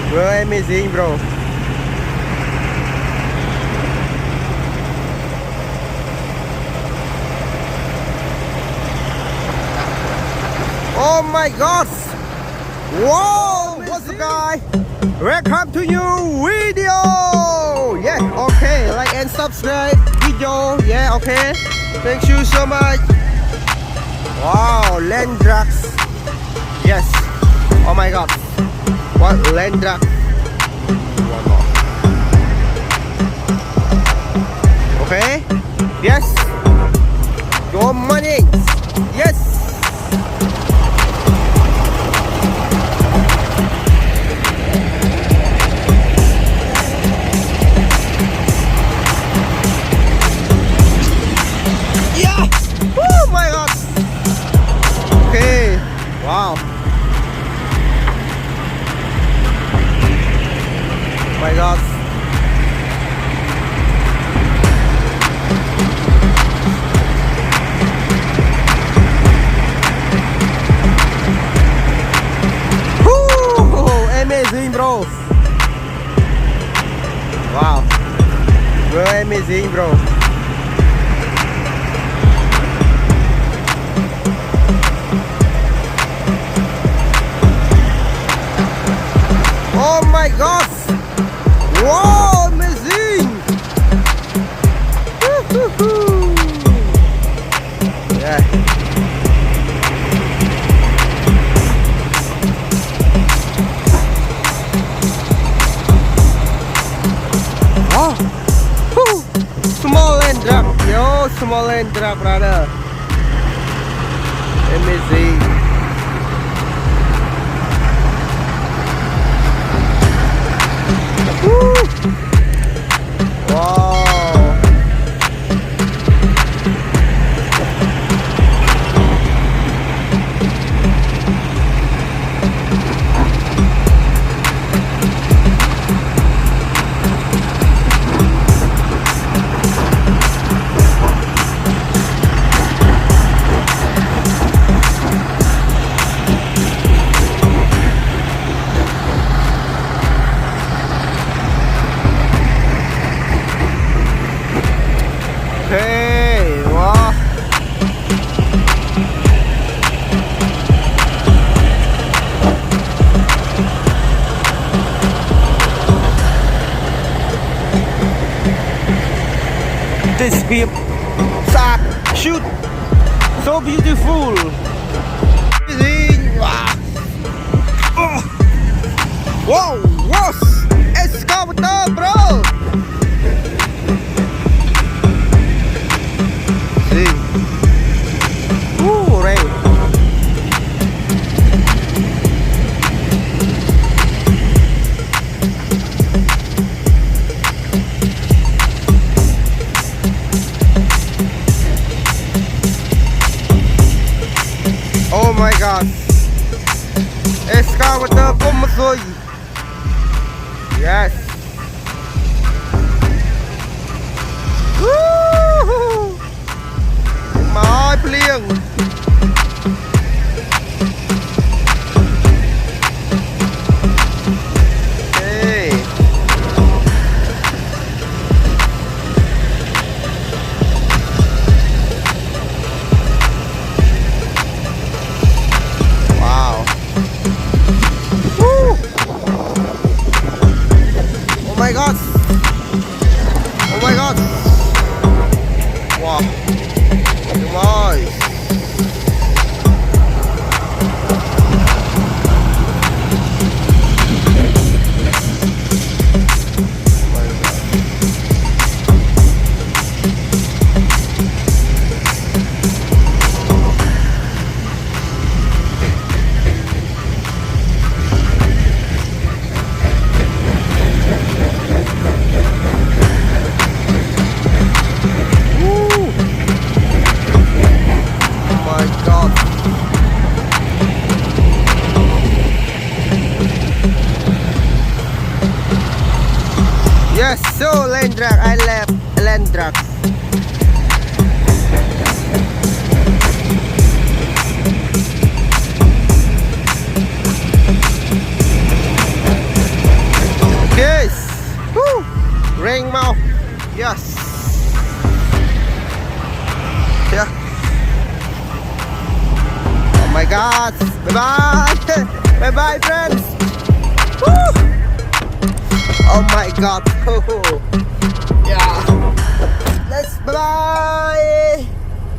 Very amazing, bro. Oh my God! Whoa! What's up, guys? Welcome to new video. Yeah, okay. Like and subscribe video. Yeah, okay. Thank you so much. Wow, land drugs. Yes. Oh my God. What land drug? One more. Okay. Yes. Good morning. Yes. Oh my God. Okay. Wow. My God. Woo! Amazing, bro. Wow. Very amazing, bro. Oh my God! Wow, amazing! Woo-hoo-hoo. Yeah. Wow! Woo. Small land drop, yo, small land drop, brother. Amazing. Wow. Hey, wow. This beep, start, shoot, so beautiful. Amazing. Wow. Oh. Whoa, what's Excavator, bro? Oh my God. Excavator come rồi. Yes. Woo! Mà ơi, plieng. Hey. Oh my God! Oh my God! Wow! Nice! Yes, so land drag, I left land drag. Rain mau. Yes. Yeah. Oh my God. Bye bye. Bye bye, friends. Woo. Oh my God. Yeah. Let's bye bye.